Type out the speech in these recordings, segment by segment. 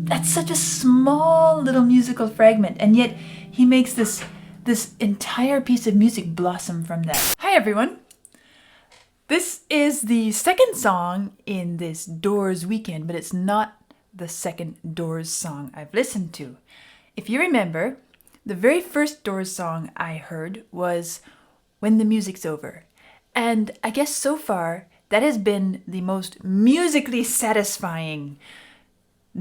That's such a small little musical fragment, and yet he makes this entire piece of music blossom from that. Hi everyone! This is the second song in this Doors weekend, but it's not the second Doors song I've listened to. If you remember, the very first Doors song I heard was When the Music's Over. And I guess so far, that has been the most musically satisfying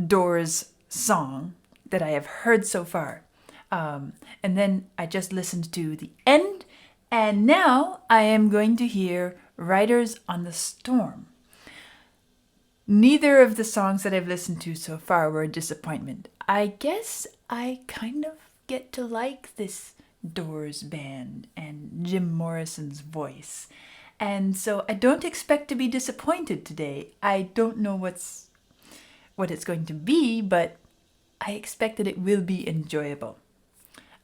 Doors song that I have heard so far. And then I just listened to the end, and now I am going to hear Riders on the Storm. Neither of the songs that I've listened to so far were a disappointment. I guess I kind of get to like this Doors band and Jim Morrison's voice. And so I don't expect to be disappointed today. I don't know what it's going to be, but I expect that it will be enjoyable.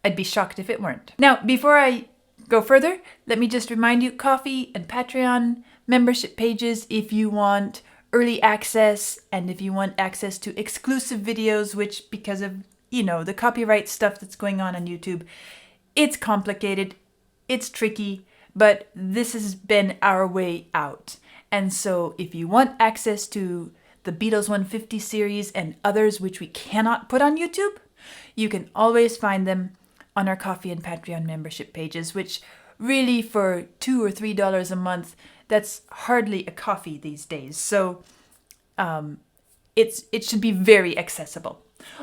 I'd be shocked if it weren't. Now, before I go further, let me just remind you, Ko-fi and Patreon membership pages if you want early access and if you want access to exclusive videos, which because of, the copyright stuff that's going on YouTube, it's complicated, it's tricky, but this has been our way out. And so if you want access to the Beatles 150 series and others which we cannot put on YouTube, you can always find them on our Ko-fi and Patreon membership pages, which really for $2 or $3 a month, that's hardly a coffee these days. So it should be very accessible.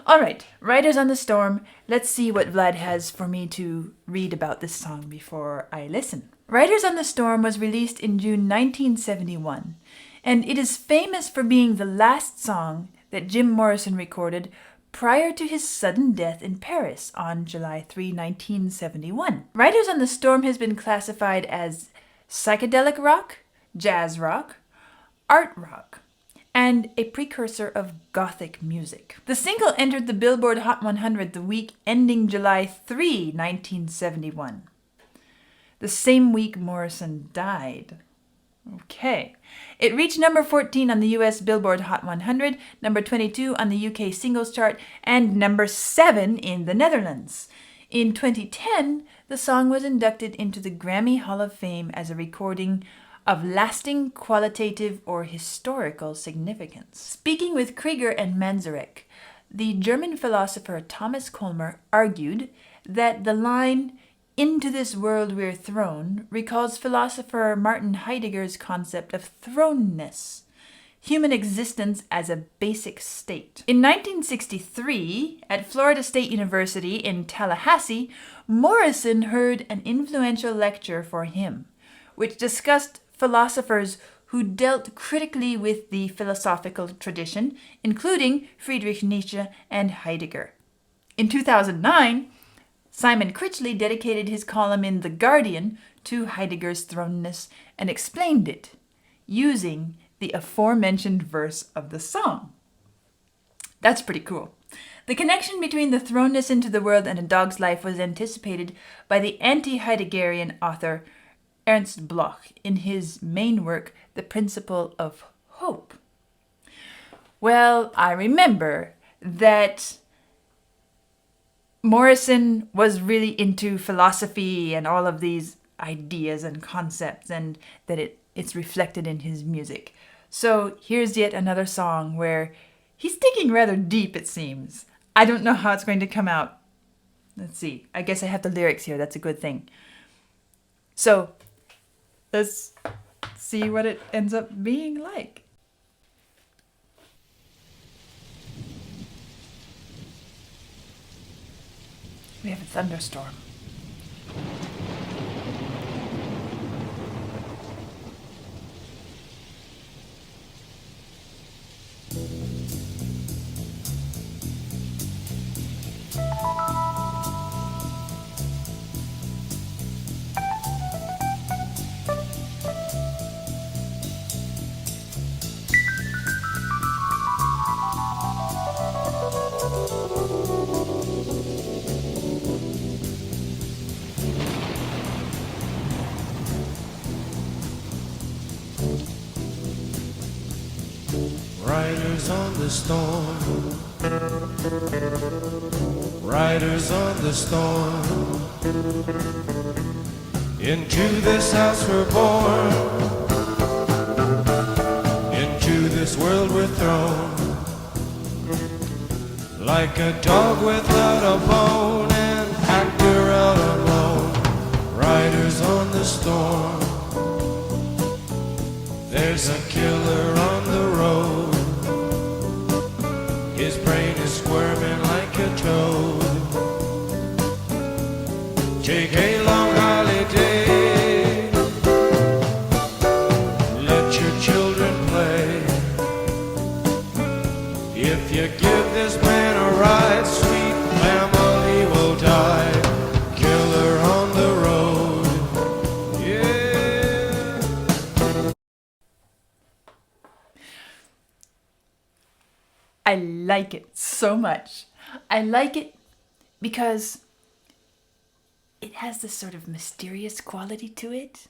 All right, Riders on the Storm. Let's see what Vlad has for me to read about this song before I listen. Riders on the Storm was released in June 1971, and it is famous for being the last song that Jim Morrison recorded prior to his sudden death in Paris on July 3, 1971. Riders on the Storm has been classified as psychedelic rock, jazz rock, art rock, and a precursor of Gothic music. The single entered the Billboard Hot 100 the week ending July 3, 1971. The same week Morrison died. Okay. It reached number 14 on the US Billboard Hot 100, number 22 on the UK Singles Chart, and number 7 in the Netherlands. In 2010, the song was inducted into the Grammy Hall of Fame as a recording of lasting qualitative or historical significance. Speaking with Krieger and Manzarek, the German philosopher Thomas Kolmer argued that the line "Into this world we're thrown" recalls philosopher Martin Heidegger's concept of thrownness, human existence as a basic state. In 1963, at Florida State University in Tallahassee, Morrison heard an influential lecture for him, which discussed philosophers who dealt critically with the philosophical tradition, including Friedrich Nietzsche and Heidegger. In 2009, Simon Critchley dedicated his column in The Guardian to Heidegger's thrownness and explained it using the aforementioned verse of the song. That's pretty cool. The connection between the thrownness into the world and a dog's life was anticipated by the anti-Heideggerian author Ernst Bloch in his main work, The Principle of Hope. Well, I remember that Morrison was really into philosophy and all of these ideas and concepts, and that it's reflected in his music. So here's yet another song where he's digging rather deep, it seems. I don't know how it's going to come out. Let's see. I guess I have the lyrics here. That's a good thing. So let's see what it ends up being like. We have a thunderstorm. Riders on the storm, riders on the storm. Into this house we're born, into this world we're thrown. Like a dog without a bone, an actor out alone. Riders on the storm. There's a killer on the road. His brain is squirming like a toad. Take a long holiday. Let your children play. If you give this man a ride, sweet family will die. Killer on the road. Yeah. I like it so much. I like it because it has this sort of mysterious quality to it.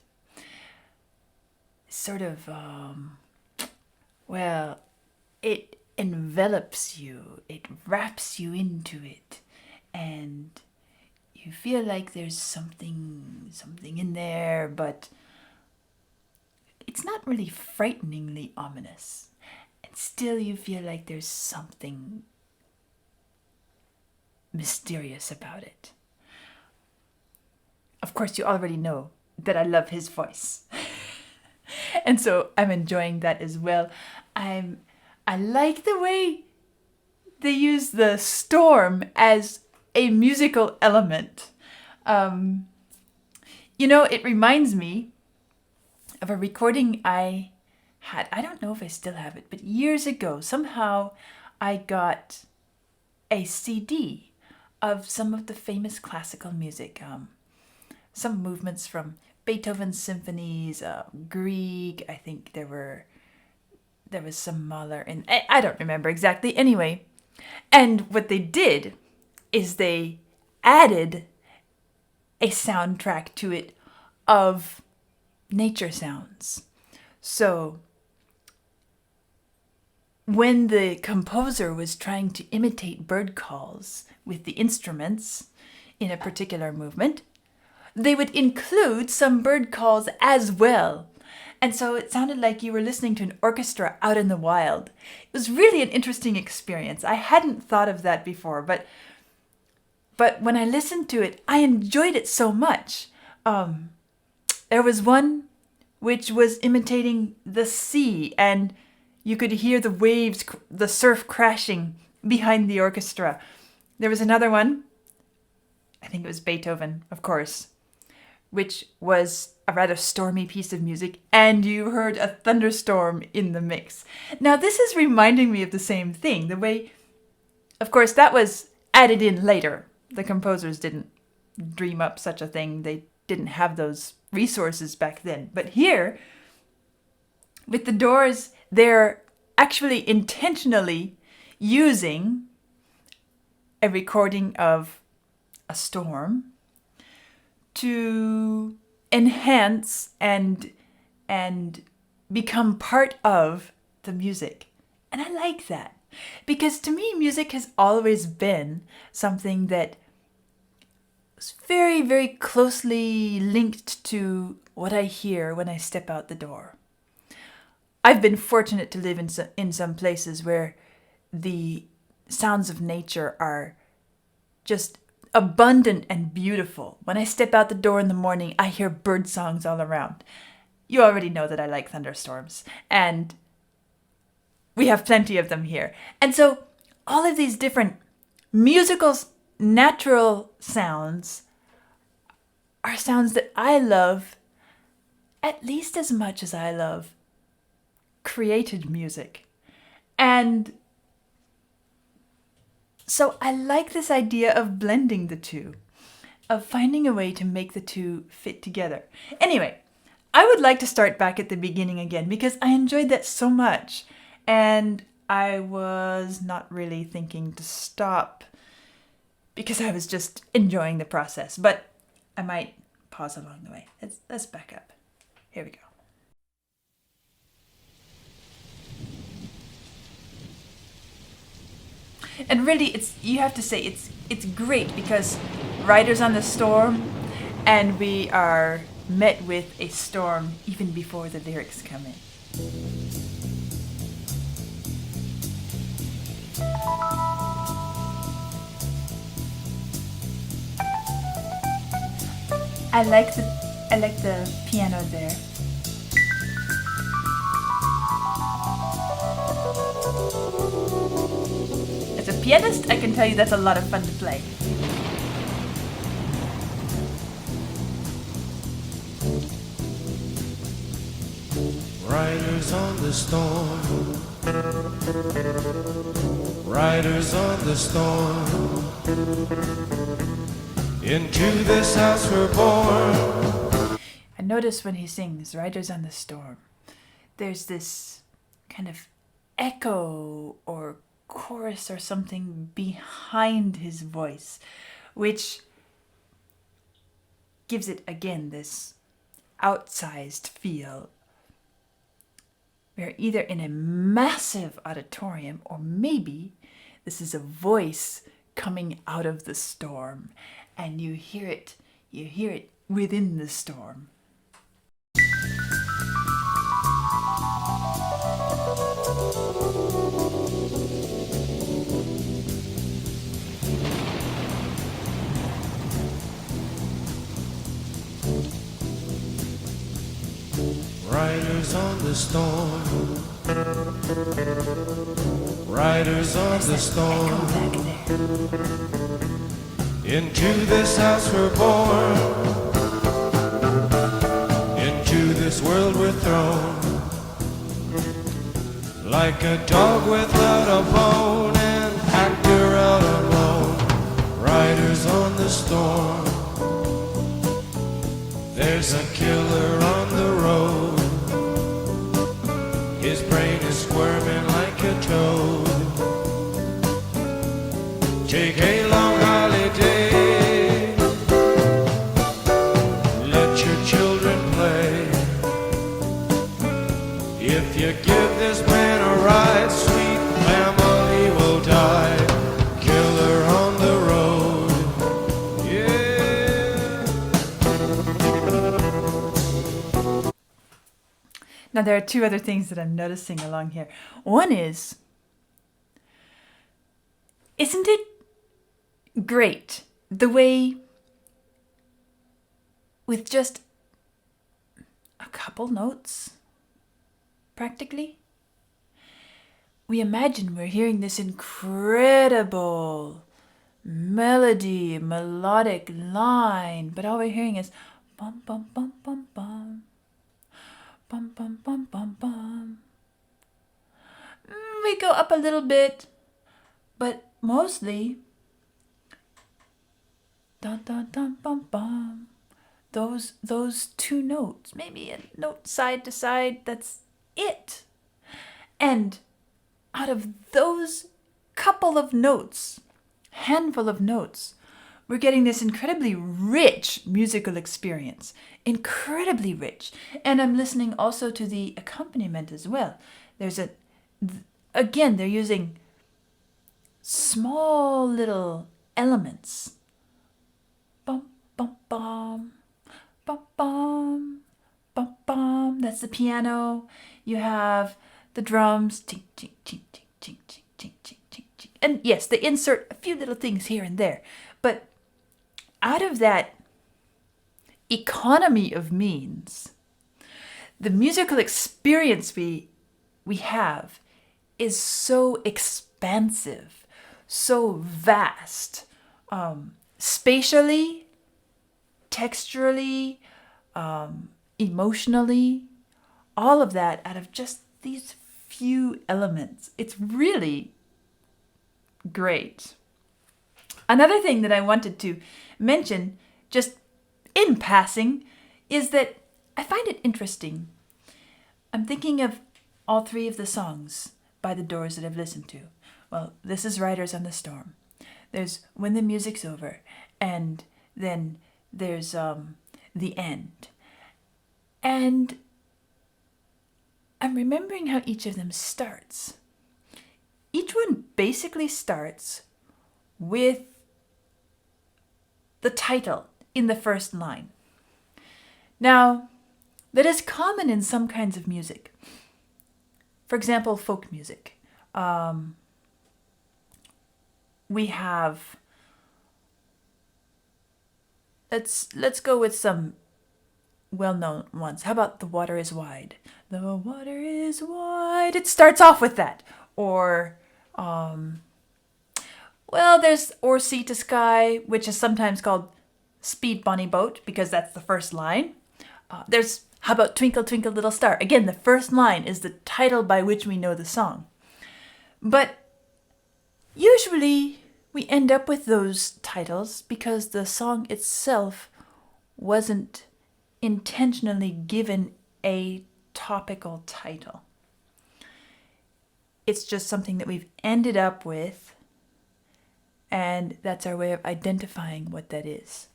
Sort of, it envelops you, it wraps you into it, and you feel like there's something in there, but it's not really frighteningly ominous. And still you feel like there's something mysterious about it. Of course, you already know that I love his voice. And so I'm enjoying that as well. I like the way they use the storm as a musical element. It reminds me of a recording I had. I don't know if I still have it, but years ago, somehow I got a CD of some of the famous classical music. Some movements from Beethoven's symphonies, Grieg. I think there was some Mahler, and I don't remember exactly. Anyway, and what they did is they added a soundtrack to it of nature sounds. So when the composer was trying to imitate bird calls with the instruments in a particular movement, they would include some bird calls as well. And so it sounded like you were listening to an orchestra out in the wild. It was really an interesting experience. I hadn't thought of that before, but when I listened to it, I enjoyed it so much. There was one which was imitating the sea, and you could hear the waves, the surf crashing behind the orchestra. There was another one, I think it was Beethoven, of course, which was a rather stormy piece of music, and you heard a thunderstorm in the mix. Now, this is reminding me of the same thing. The way, of course, that was added in later. The composers didn't dream up such a thing. They didn't have those resources back then. But here, with the Doors, they're actually intentionally using a recording of a storm to enhance and become part of the music. And I like that, because to me, music has always been something that was very, very closely linked to what I hear when I step out the door. I've been fortunate to live in some places where the sounds of nature are just abundant and beautiful. When I step out the door in the morning, I hear bird songs all around. You already know that I like thunderstorms, and we have plenty of them here. And so all of these different musical, natural sounds are sounds that I love at least as much as I love created music. And so I like this idea of blending the two, of finding a way to make the two fit together. Anyway, I would like to start back at the beginning again, because I enjoyed that so much. And I was not really thinking to stop, because I was just enjoying the process. But I might pause along the way. Let's back up. Here we go. And really, you have to say it's great because Riders on the Storm, and we are met with a storm even before the lyrics come in. I like the piano there. As a pianist, I can tell you that's a lot of fun to play. Riders on the storm, riders on the storm, into this house we're born. I notice when he sings Riders on the Storm, there's this kind of echo or chorus or something behind his voice, which gives it again this outsized feel. We're either in a massive auditorium, or maybe this is a voice coming out of the storm, and you hear it within the storm. Riders on the storm, riders on the storm, into this house we're born, into this world we're thrown, like a dog without a bone, an actor out alone. Riders on the storm, there's a killer on the road. His brain is squirming like a toad. Take a long holiday, let your children play. If you give this man a ride, sweet family will die. Killer on the road, yeah. Now there are two other things that I'm noticing along here. One is, isn't it great the way with just a couple notes, practically, we imagine we're hearing this incredible melody, melodic line, but all we're hearing is bum bum bum bum bum. Bum bum bum bum bum. We go up a little bit, but mostly dun dun dun bum bum. Those two notes, maybe a note side to side, that's it. And out of those couple of notes, handful of notes, we're getting this incredibly rich musical experience. Incredibly rich. And I'm listening also to the accompaniment as well. Again, they're using small little elements. Bum, bum, bum, bum, bum, bum, bum. That's the piano. You have the drums. Tink, tink, tink, tink, tink, tink, tink, tink, tink, tink. And yes, they insert a few little things here and there. But out of that economy of means, the musical experience we have is so expansive, so vast, spatially, texturally, emotionally, all of that out of just these few elements. It's really great. Another thing that I wanted to mention, just in passing, is that I find it interesting. I'm thinking of all three of the songs by the Doors that I've listened to. Well, this is Riders on the Storm. There's When the Music's Over, and then there's The End. And I'm remembering how each of them starts. Each one basically starts with the title in the first line. Now, that is common in some kinds of music. For example, folk music. We have, let's go with some well-known ones. How about The Water is Wide? The water is wide. It starts off with that. Or, there's Or Sea to Sky, which is sometimes called Speed Bonnie Boat, because that's the first line. There's, how about Twinkle Twinkle Little Star? Again, the first line is the title by which we know the song. But usually we end up with those titles because the song itself wasn't intentionally given a topical title. It's just something that we've ended up with, and that's our way of identifying what that is.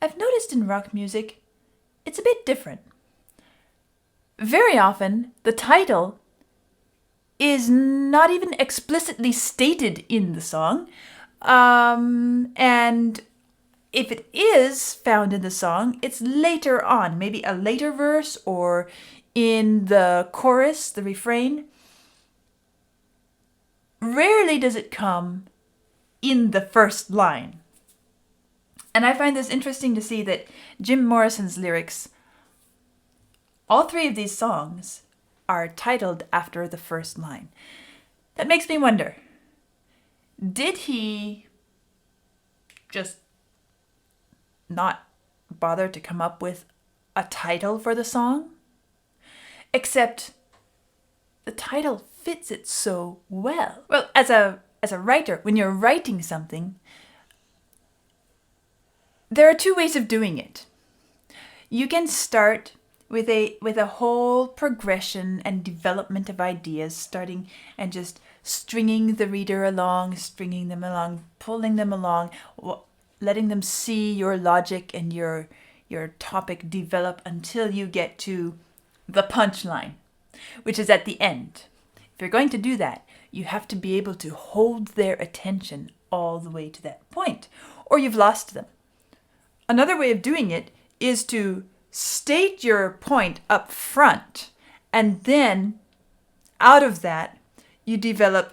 I've noticed in rock music, it's a bit different. Very often, the title is not even explicitly stated in the song, and if it is found in the song, it's later on, maybe a later verse or in the chorus, the refrain. Rarely does it come in the first line. And I find this interesting to see that Jim Morrison's lyrics, all three of these songs are titled after the first line. That makes me wonder, did he just not bother to come up with a title for the song? Except the title fits it so well. Well, as a writer, when you're writing something, there are two ways of doing it. You can start with a whole progression and development of ideas, starting and just stringing the reader along, stringing them along, pulling them along, letting them see your logic and your topic develop until you get to the punchline, which is at the end. If you're going to do that, you have to be able to hold their attention all the way to that point, or you've lost them. Another way of doing it is to state your point up front, and then out of that, you develop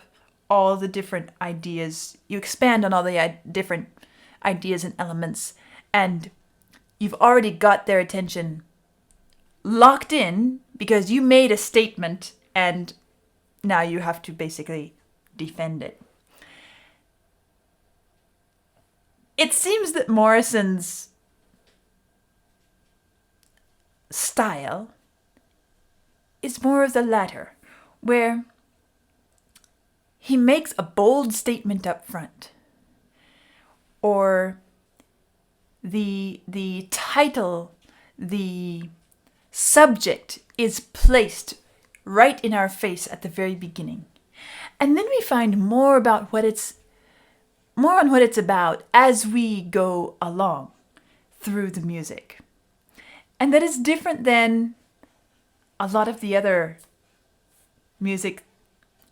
all the different ideas. You expand on all the different ideas and elements, and you've already got their attention locked in because you made a statement, and now you have to basically defend it. It seems that Morrison's style is more of the latter, where he makes a bold statement up front, or the title, the subject is placed right in our face at the very beginning. And then we find more on what it's about as we go along through the music. And that is different than a lot of the other music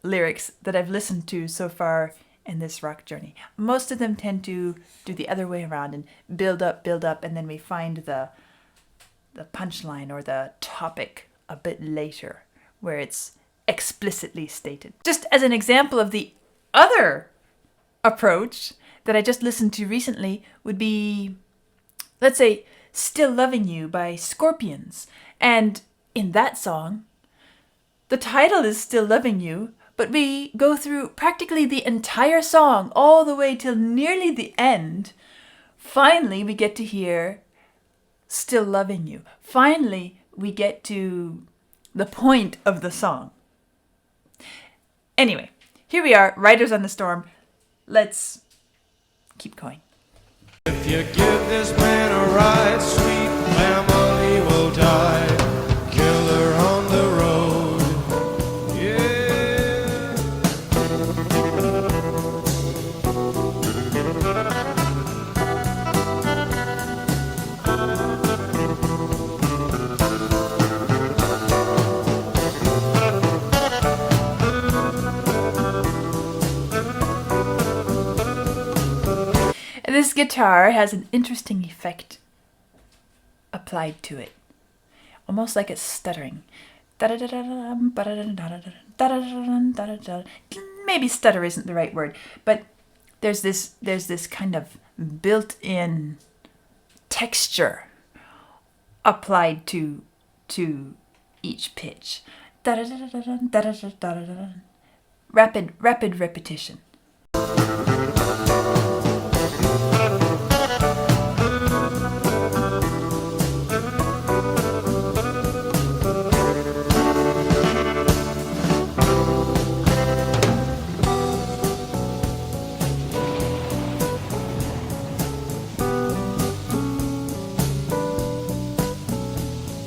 lyrics that I've listened to so far in this rock journey. Most of them tend to do the other way around and build up, and then we find the punchline or the topic a bit later, where it's explicitly stated. Just as an example of the other approach that I just listened to recently would be, let's say, Still Loving You by Scorpions. And in that song, the title is Still Loving You, but we go through practically the entire song all the way till nearly the end. Finally, we get to hear Still Loving You. Finally, we get to the point of the song. Anyway, here we are, Riders on the Storm. Let's keep going. If you give this man a ride, sweet family will die. Killer on the road, yeah. This guitar has an interesting effect applied to it, almost like it's stuttering. Maybe stutter isn't the right word, but there's this kind of built-in texture applied to each pitch. Rapid repetition.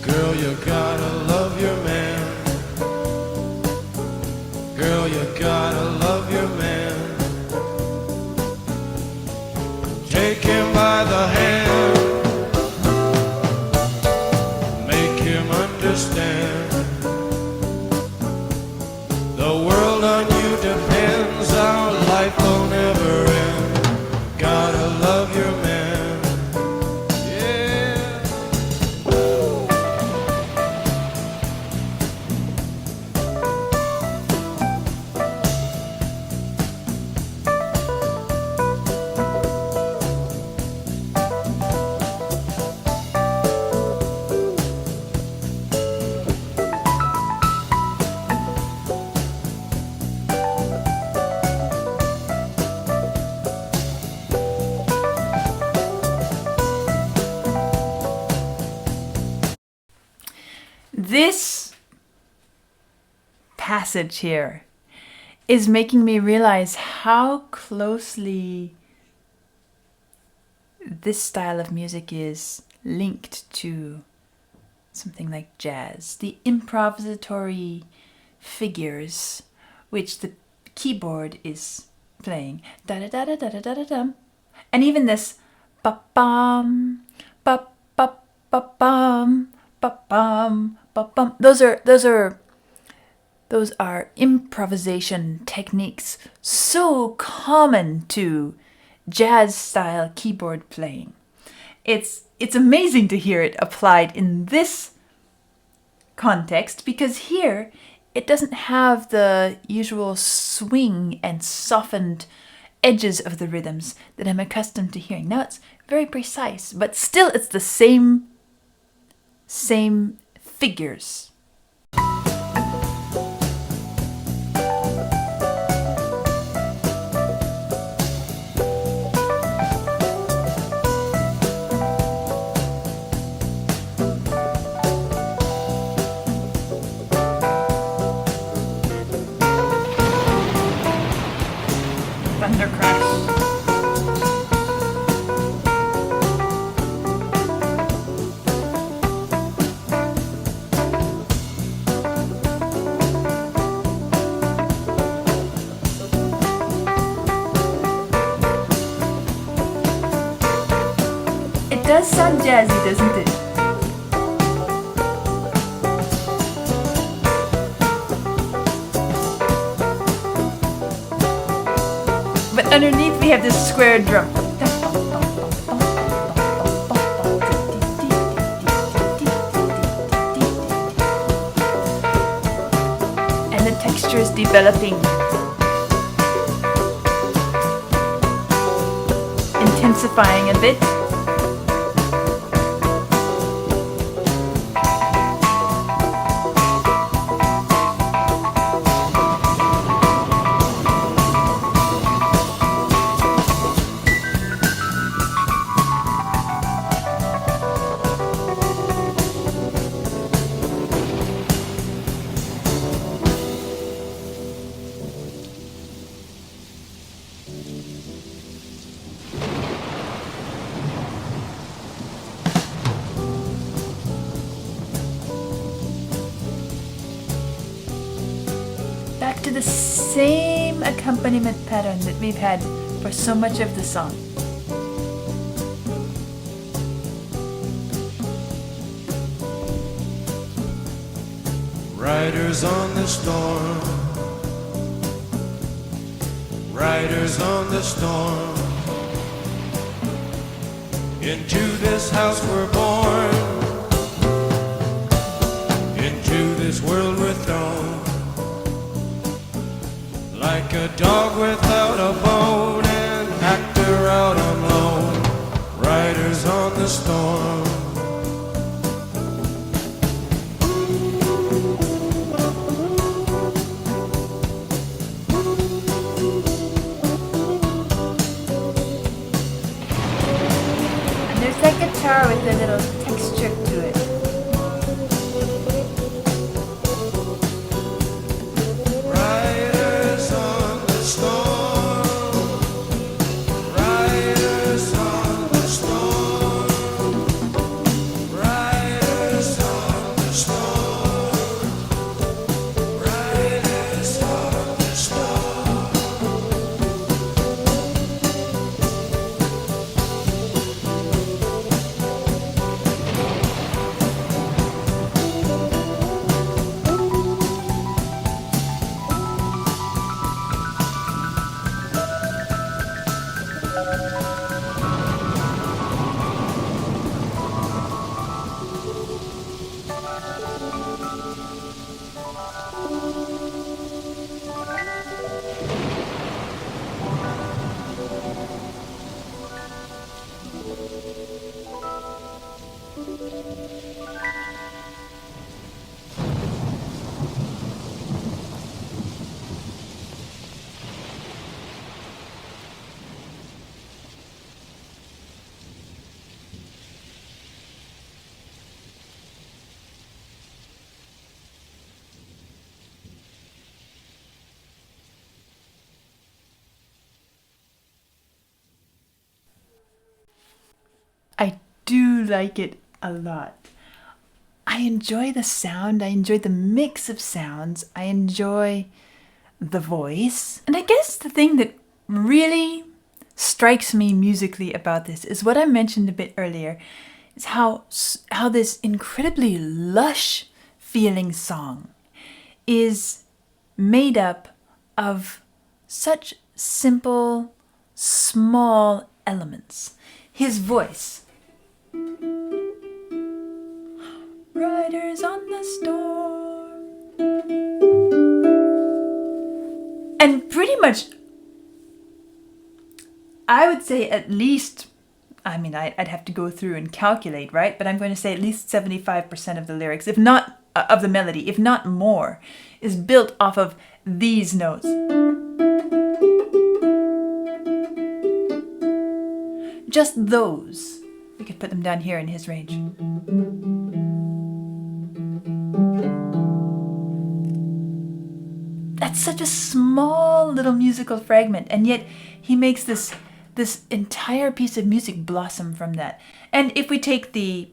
Girl, you gotta love your man. Girl, you gotta love your man. Take him by the hand. Make him understand. The world on you depends. Our life will never end. Gotta love your man. This passage here is making me realize how closely this style of music is linked to something like jazz. The improvisatory figures which the keyboard is playing. Da-da-da-da-da-da-da-dum. And even this ba-bum, ba-ba-ba-bum, ba-bum, ba-bum. Those are improvisation techniques so common to jazz style keyboard playing. It's amazing to hear it applied in this context, because here it doesn't have the usual swing and softened edges of the rhythms that I'm accustomed to hearing. Now it's very precise, but still it's the same figures. Thunder crash. It does sound jazzy, doesn't it? But underneath we have this square drum. And the texture is developing. Intensifying a bit. Back to the same accompaniment pattern that we've had for so much of the song. Riders on the storm, riders on the storm. Into this house we're born, into this world we're thrown, like a dog without a bone, an actor out on loan, riders on the storm. There's that guitar with a little texture to it. Riders on the storm, riders on the storm, riders on the storm, riders on the storm. I do like it a lot. I enjoy the sound. I enjoy the mix of sounds. I enjoy the voice. And I guess the thing that really strikes me musically about this is what I mentioned a bit earlier, is how this incredibly lush feeling song is made up of such simple, small elements. His voice. Riders on the storm. And pretty much, I would say at least, I'd have to go through and calculate, right? But I'm going to say at least 75% of the lyrics, if not of the melody, if not more, is built off of these notes. Just those. We could put them down here in his range. That's such a small little musical fragment, and yet he makes this entire piece of music blossom from that. And if we take the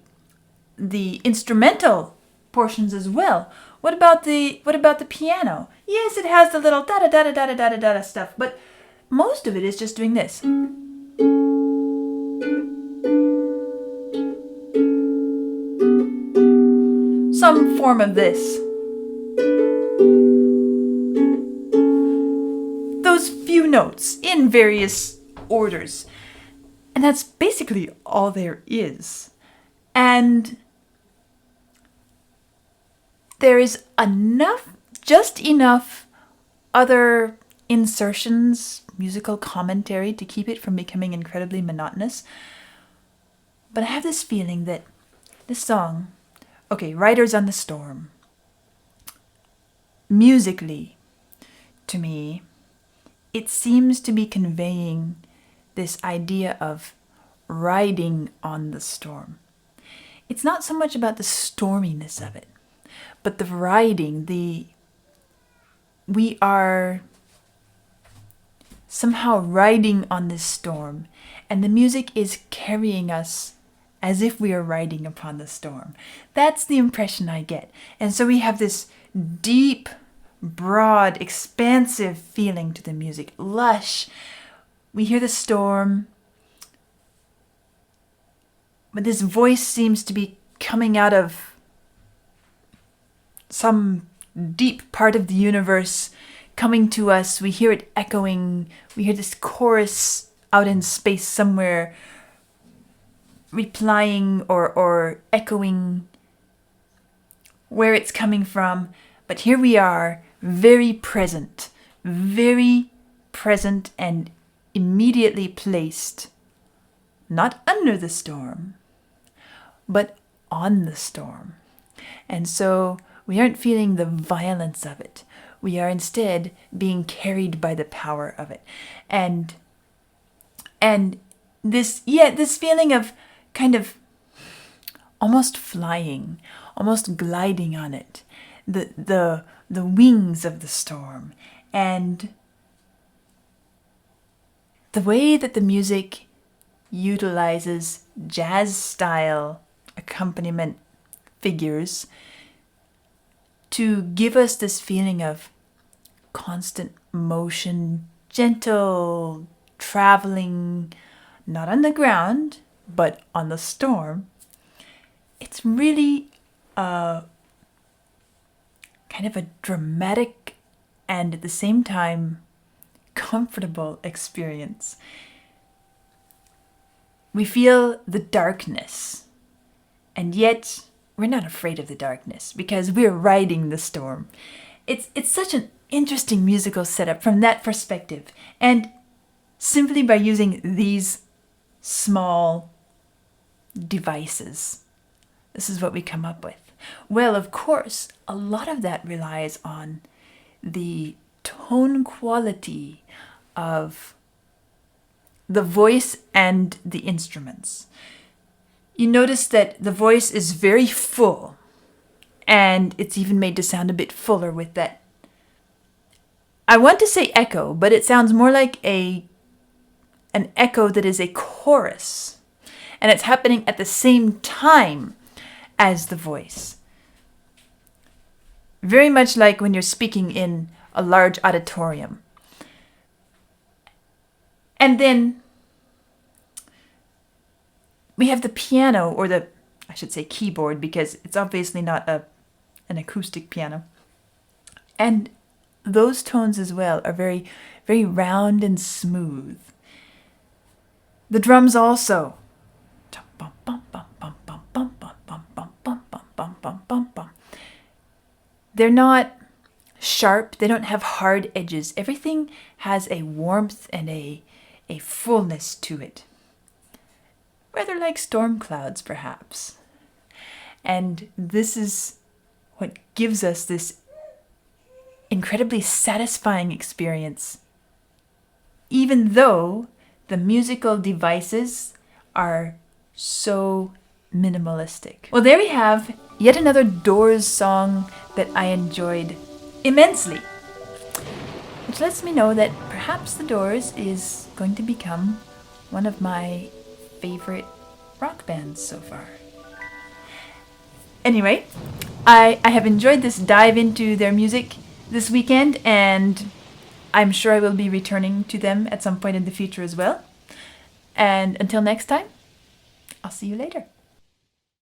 instrumental portions as well, what about the piano? Yes, it has the little da da da da da da da da stuff, but most of it is just doing this. Some form of this. Those few notes in various orders. And that's basically all there is. And there is just enough other insertions, musical commentary to keep it from becoming incredibly monotonous. But I have this feeling that this song, okay, Riders on the Storm, musically, to me, it seems to be conveying this idea of riding on the storm. It's not so much about the storminess of it, but the riding, we are somehow riding on this storm, and the music is carrying us as if we are riding upon the storm. That's the impression I get. And so we have this deep, broad, expansive feeling to the music. Lush. We hear the storm, but this voice seems to be coming out of some deep part of the universe, coming to us. We hear it echoing. We hear this chorus out in space somewhere, replying or echoing where it's coming from. But here we are, very present and immediately placed, not under the storm, but on the storm. And so we aren't feeling the violence of it. We are instead being carried by the power of it. And this feeling of kind of almost flying, almost gliding on it, the wings of the storm, and the way that the music utilizes jazz-style accompaniment figures to give us this feeling of constant motion, gentle traveling, not on the ground, but on the storm. It's really kind of a dramatic and at the same time comfortable experience. We feel the darkness, and yet we're not afraid of the darkness because we're riding the storm. It's such an interesting musical setup from that perspective, and simply by using these small devices, this is what we come up with. Well, of course, a lot of that relies on the tone quality of the voice and the instruments. You notice that the voice is very full, and it's even made to sound a bit fuller with that. I want to say echo, but it sounds more like an echo that is a chorus, and it's happening at the same time as the voice. Very much like when you're speaking in a large auditorium. And then we have the piano, or I should say keyboard, because it's obviously not an acoustic piano. And those tones as well are very, very round and smooth. The drums also. They're not sharp, they don't have hard edges. Everything has a warmth and a fullness to it. Rather like storm clouds, perhaps. And this is what gives us this incredibly satisfying experience, even though the musical devices are so minimalistic. Well, there we have yet another Doors song that I enjoyed immensely, which lets me know that perhaps the Doors is going to become one of my favorite rock bands so far. Anyway, I have enjoyed this dive into their music this weekend, and I'm sure I will be returning to them at some point in the future as well. And until next time, I'll see you later.